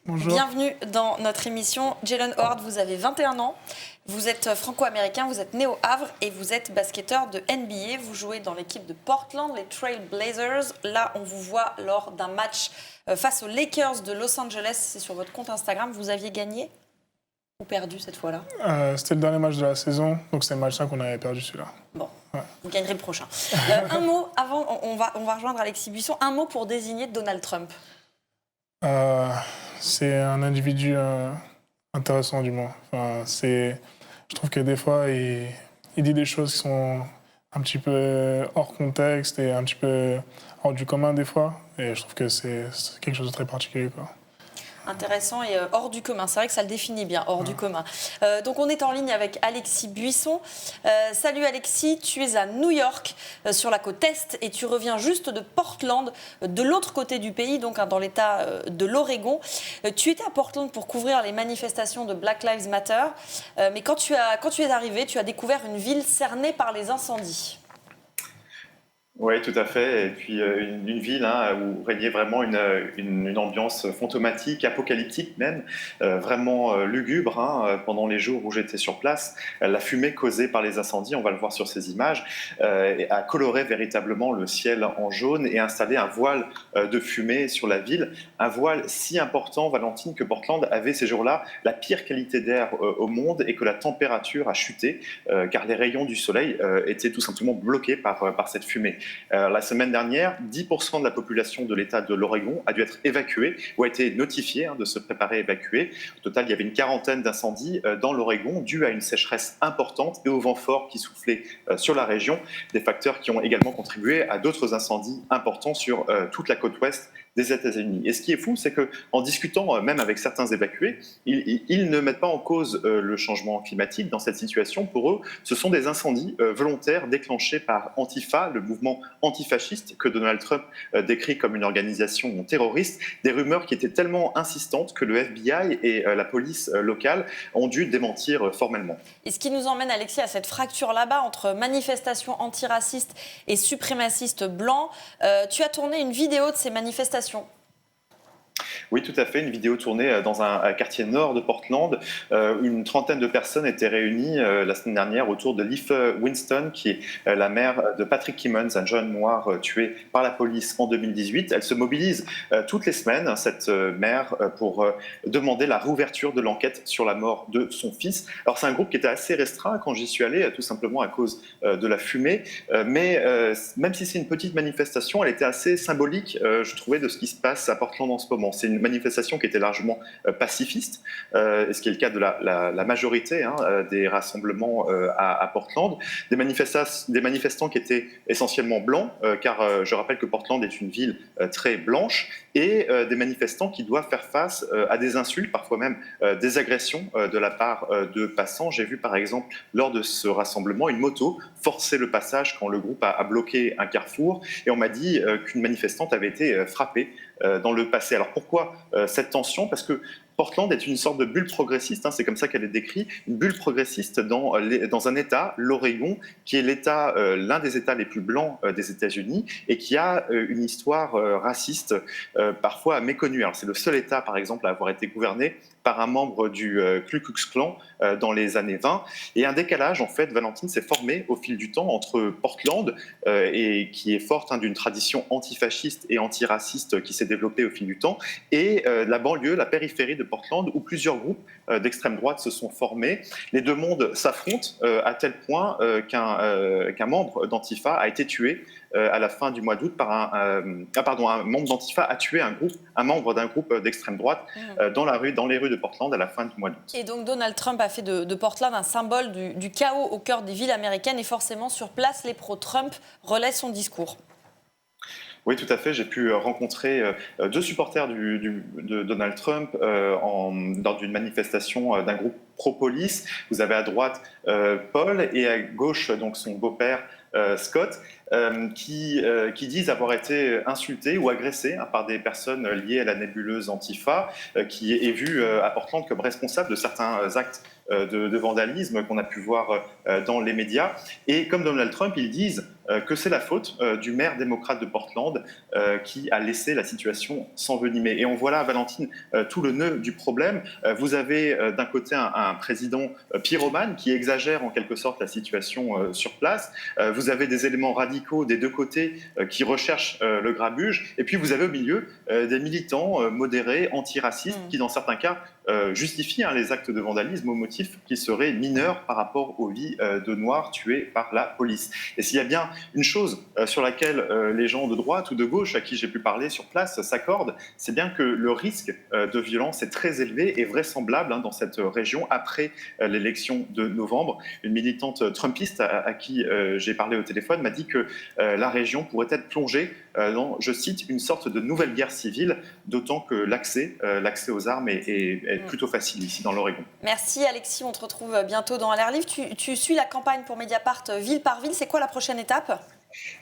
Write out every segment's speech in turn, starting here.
Bonjour. Bienvenue dans notre émission. Jalen Horde, vous avez 21 ans, vous êtes franco-américain, vous êtes né au Havre et vous êtes basketteur de NBA. Vous jouez dans l'équipe de Portland, les Trail Blazers. Là, on vous voit lors d'un match face aux Lakers de Los Angeles. C'est sur votre compte Instagram. Vous aviez gagné ou perdu cette fois-là? C'était le dernier match de la saison, donc c'est le match 5 qu'on avait perdu celui-là. Bon, ouais. Vous gagnerez le prochain. Un mot, avant, on va rejoindre Alexis Buisson, un mot pour désigner Donald Trump. C'est un individu intéressant du moins. Je trouve que des fois, il dit des choses qui sont un petit peu hors contexte et un petit peu hors du commun des fois. Et je trouve que c'est quelque chose de très particulier, quoi. Intéressant et hors du commun. C'est vrai que ça le définit bien, hors du commun. Donc on est en ligne avec Alexis Buisson. Salut Alexis, tu es à New York, sur la côte Est, et tu reviens juste de Portland, de l'autre côté du pays, donc dans l'État de l'Oregon. Tu étais à Portland pour couvrir les manifestations de Black Lives Matter, mais quand tu es arrivé, tu as découvert une ville cernée par les incendies. Oui, tout à fait. Et puis une ville où régnait vraiment une ambiance fantomatique, apocalyptique même, vraiment lugubre pendant les jours où j'étais sur place. La fumée causée par les incendies, on va le voir sur ces images, a coloré véritablement le ciel en jaune et installé un voile de fumée sur la ville. Un voile si important, Valentine, que Portland avait ces jours-là la pire qualité d'air au monde et que la température a chuté car les rayons du soleil étaient tout simplement bloqués par cette fumée. La semaine dernière, 10% de la population de l'État de l'Oregon a dû être évacuée ou a été notifiée de se préparer à évacuer. Au total, il y avait une quarantaine d'incendies dans l'Oregon dus à une sécheresse importante et au vent fort qui soufflait sur la région. Des facteurs qui ont également contribué à d'autres incendies importants sur toute la côte ouest des États-Unis. Et ce qui est fou, c'est qu'en discutant même avec certains évacués, ils ne mettent pas en cause le changement climatique dans cette situation. Pour eux, ce sont des incendies volontaires déclenchés par Antifa, le mouvement antifasciste que Donald Trump décrit comme une organisation terroriste. Des rumeurs qui étaient tellement insistantes que le FBI et la police locale ont dû démentir formellement. Et ce qui nous emmène, Alexis, à cette fracture là-bas entre manifestations antiracistes et suprémacistes blancs. Tu as tourné une vidéo de ces manifestations. Oui, tout à fait. Une vidéo tournée dans un quartier nord de Portland. Une trentaine de personnes étaient réunies la semaine dernière autour de Leif Winston, qui est la mère de Patrick Kimmons, un jeune noir tué par la police en 2018. Elle se mobilise toutes les semaines, cette mère, pour demander la réouverture de l'enquête sur la mort de son fils. Alors, c'est un groupe qui était assez restreint quand j'y suis allé, tout simplement à cause de la fumée. Mais même si c'est une petite manifestation, elle était assez symbolique, je trouvais, de ce qui se passe à Portland en ce moment. C'est une manifestation qui était largement pacifiste, ce qui est le cas de la majorité des rassemblements à Portland. Des manifestants qui étaient essentiellement blancs, car je rappelle que Portland est une ville très blanche, et des manifestants qui doivent faire face à des insultes, parfois même des agressions de la part de passants. J'ai vu par exemple lors de ce rassemblement une moto forcer le passage quand le groupe a bloqué un carrefour, et on m'a dit qu'une manifestante avait été frappée dans le passé. Alors pourquoi cette tension? Parce que Portland est une sorte de bulle progressiste, c'est comme ça qu'elle est décrite, une bulle progressiste dans un État, l'Oregon, qui est l'un des États les plus blancs des États-Unis et qui a une histoire raciste parfois méconnue. Alors c'est le seul État, par exemple, à avoir été gouverné par un membre du Ku Klux Klan dans les années 20. Et un décalage, en fait, Valentine, s'est formé au fil du temps entre Portland, et qui est forte d'une tradition antifasciste et antiraciste qui s'est développée au fil du temps, et la banlieue, la périphérie de Portland, où plusieurs groupes d'extrême droite se sont formés. Les deux mondes s'affrontent à tel point qu'un membre d'Antifa a été tué à la fin du mois d'août par un membre d'Antifa a tué un membre d'un groupe d'extrême droite dans les rues de Portland à la fin du mois d'août. Et donc Donald Trump a fait de Portland un symbole du chaos au cœur des villes américaines, et forcément sur place, les pro-Trump relaient son discours. Oui, tout à fait. J'ai pu rencontrer deux supporters de Donald Trump lors d'une manifestation d'un groupe pro-police. Vous avez à droite Paul et à gauche donc son beau-père Scott, qui disent avoir été insultés ou agressés par des personnes liées à la nébuleuse Antifa, qui est vue à Portland comme responsable de certains actes de vandalisme qu'on a pu voir dans les médias. Et comme Donald Trump, ils disent que c'est la faute du maire démocrate de Portland qui a laissé la situation s'envenimer. Et on voit là, Valentine, tout le nœud du problème. Vous avez d'un côté un président pyromane qui exagère en quelque sorte la situation sur place. Vous avez des éléments radicaux des deux côtés qui recherchent le grabuge. Et puis vous avez au milieu des militants modérés, antiracistes, qui dans certains cas justifient les actes de vandalisme au motif qu'ils seraient mineurs par rapport aux vies de Noirs tués par la police. Et s'il y a bien une chose sur laquelle les gens de droite ou de gauche à qui j'ai pu parler sur place s'accordent, c'est bien que le risque de violence est très élevé et vraisemblable dans cette région après l'élection de novembre. Une militante trumpiste à qui j'ai parlé au téléphone m'a dit que la région pourrait être plongée dans, je cite, une sorte de nouvelle guerre civile, d'autant que l'accès aux armes est plutôt facile ici dans l'Oregon. Merci Alexis, on te retrouve bientôt dans L'air Libre. Tu suis la campagne pour Mediapart ville par ville, c'est quoi la prochaine étape ?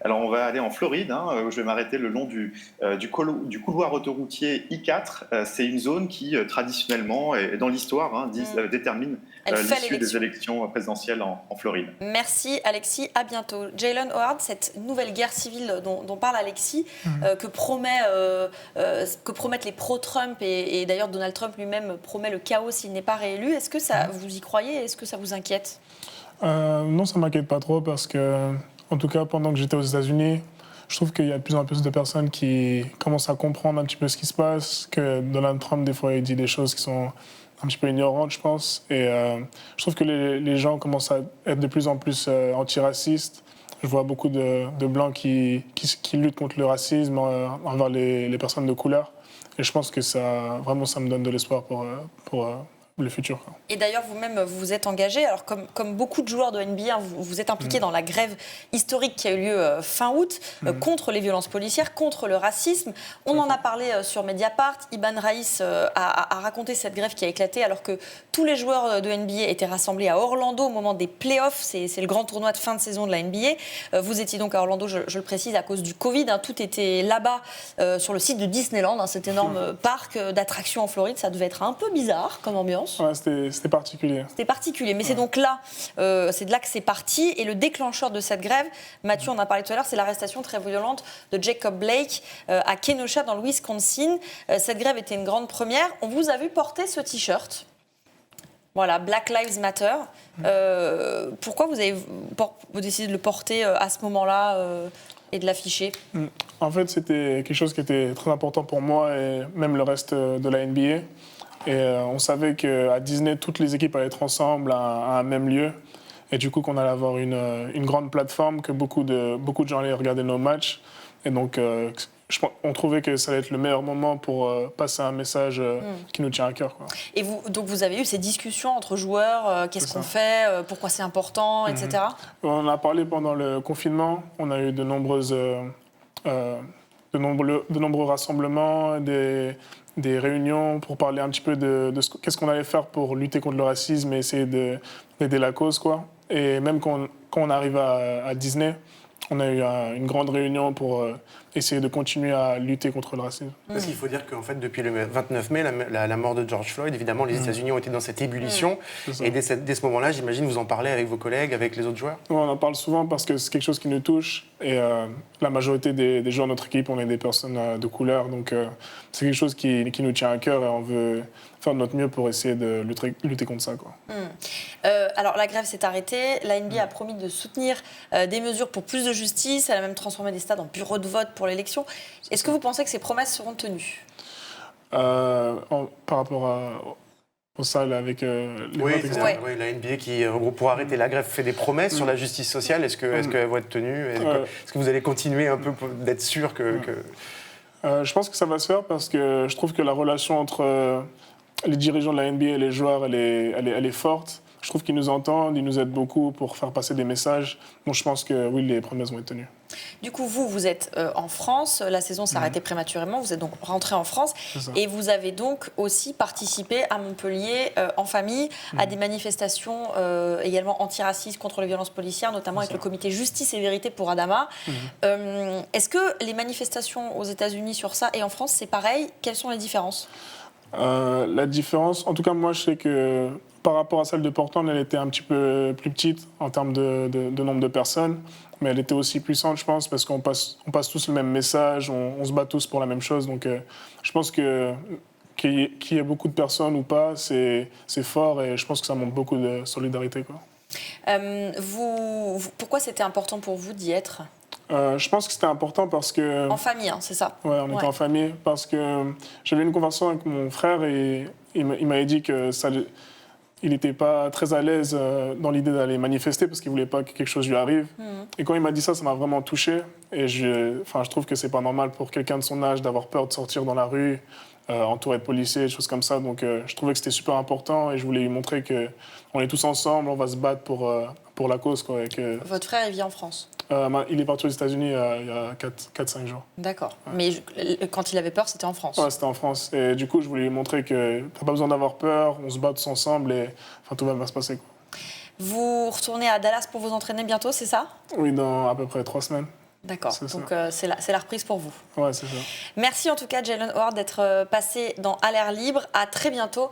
Alors on va aller en Floride, où je vais m'arrêter le long du couloir autoroutier I4. C'est une zone qui traditionnellement, et dans l'histoire, détermine l'issue des élections présidentielles en Floride. Merci Alexis, à bientôt. Jalen Howard, cette nouvelle guerre civile dont parle Alexis, que promettent les pro-Trump, et d'ailleurs Donald Trump lui-même promet le chaos s'il n'est pas réélu. Est-ce que vous y croyez ? Est-ce que ça vous inquiète ? Non, ça ne m'inquiète pas trop parce que, en tout cas, pendant que j'étais aux États-Unis, je trouve qu'il y a de plus en plus de personnes qui commencent à comprendre un petit peu ce qui se passe, que Donald Trump, des fois, il dit des choses qui sont un petit peu ignorantes, je pense. Et je trouve que les gens commencent à être de plus en plus antiracistes. Je vois beaucoup de Blancs qui luttent contre le racisme envers les personnes de couleur. Et je pense que ça me donne de l'espoir pour le futur. Et d'ailleurs, vous-même, vous vous êtes engagé. Alors, comme beaucoup de joueurs de NBA, vous êtes impliqué dans la grève historique qui a eu lieu fin août contre les violences policières, contre le racisme. On en a parlé sur Mediapart. Iban Raïs a raconté cette grève qui a éclaté alors que tous les joueurs de NBA étaient rassemblés à Orlando au moment des playoffs. C'est le grand tournoi de fin de saison de la NBA. Vous étiez donc à Orlando, je le précise, à cause du Covid. Tout était là-bas, sur le site de Disneyland, cet énorme parc d'attractions en Floride. Ça devait être un peu bizarre comme ambiance. Ouais, c'était particulier. C'était particulier, mais c'est donc là, c'est de là que c'est parti. Et le déclencheur de cette grève, Mathieu en a parlé tout à l'heure, c'est l'arrestation très violente de Jacob Blake à Kenosha, dans le Wisconsin. Cette grève était une grande première. On vous a vu porter ce t-shirt. Voilà, Black Lives Matter. Pourquoi vous avez décidé de le porter à ce moment-là et de l'afficher ? En fait, c'était quelque chose qui était très important pour moi et même le reste de la NBA. Et on savait qu'à Disney, toutes les équipes allaient être ensemble à un même lieu. Et du coup, qu'on allait avoir une grande plateforme, que beaucoup de gens allaient regarder nos matchs. Et donc, on trouvait que ça allait être le meilleur moment pour passer un message qui nous tient à cœur, quoi. Et donc, vous avez eu ces discussions entre joueurs, qu'est-ce qu'on fait, pourquoi c'est important, etc. On en a parlé pendant le confinement. On a eu de nombreux rassemblements, des réunions pour parler un petit peu de qu'est-ce qu'on allait faire pour lutter contre le racisme et essayer d'aider la cause, quoi. Et même quand on arrive à Disney, on a eu une grande réunion pour essayer de continuer à lutter contre le racisme. Parce qu'il faut dire qu'en fait, depuis le 29 mai, la mort de George Floyd, évidemment, les États-Unis ont été dans cette ébullition. Et dès ce moment-là, j'imagine, vous en parlez avec vos collègues, avec les autres joueurs ? Oui, on en parle souvent parce que c'est quelque chose qui nous touche. Et la majorité des joueurs de notre équipe, on est des personnes de couleur. Donc, c'est quelque chose qui nous tient à cœur et on veut faire de notre mieux pour essayer de lutter contre ça, quoi. Alors, la grève s'est arrêtée. La NBA a promis de soutenir des mesures pour plus de justice. Elle a même transformé des stades en bureaux de vote pour l'élection. Est-ce que vous pensez que ces promesses seront tenues ? Par rapport aux salles avec les votes, etc. Oui, la NBA qui, pour arrêter la grève, fait des promesses sur la justice sociale. Est-ce qu'elles vont être tenues ? Est-ce que vous allez continuer un peu d'être sûr que... Je pense que ça va se faire parce que je trouve que la relation entre les dirigeants de la NBA et les joueurs, elle est forte. Je trouve qu'ils nous entendent, ils nous aident beaucoup pour faire passer des messages. Donc je pense que oui, les promesses vont être tenues. Du coup, vous êtes en France, la saison s'est arrêtée prématurément, vous êtes donc rentré en France et vous avez donc aussi participé à Montpellier en famille à des manifestations également antiracistes contre les violences policières, notamment avec le comité Justice et Vérité pour Adama. Est-ce que les manifestations aux États-Unis sur ça et en France, c'est pareil ? Quelles sont les différences ? La différence, en tout cas, moi, je sais que par rapport à celle de Portland, elle était un petit peu plus petite en termes de nombre de personnes, mais elle était aussi puissante, je pense, parce qu'on passe tous le même message, on se bat tous pour la même chose. Donc, je pense qu'il y ait beaucoup de personnes ou pas, c'est fort et je pense que ça montre beaucoup de solidarité, quoi. Pourquoi c'était important pour vous d'y être ? Je pense que c'était important parce que... En famille, hein, c'est ça? Ouais, on était en famille parce que j'avais une conversation avec mon frère et il m'avait dit que il n'était pas très à l'aise dans l'idée d'aller manifester parce qu'il ne voulait pas que quelque chose lui arrive. Et quand il m'a dit ça, ça m'a vraiment touché. Et je trouve que c'est pas normal pour quelqu'un de son âge d'avoir peur de sortir dans la rue, entouré de policiers, des choses comme ça. Donc je trouvais que c'était super important et je voulais lui montrer qu'on est tous ensemble, on va se battre pour la cause, quoi, et que... Votre frère, il vit en France? Il est parti aux États-Unis il y a 4-5 jours. D'accord. Ouais. Mais quand il avait peur, c'était en France? Ouais, c'était en France. Et du coup, je voulais lui montrer que t'as pas besoin d'avoir peur, on se bat tous ensemble et tout va bien se passer, quoi. Vous retournez à Dallas pour vous entraîner bientôt, c'est ça? Oui, dans à peu près 3 semaines. D'accord. Donc c'est la reprise pour vous. Ouais, c'est ça. Merci en tout cas, Jalen Howard, d'être passé dans À l'air libre. À très bientôt.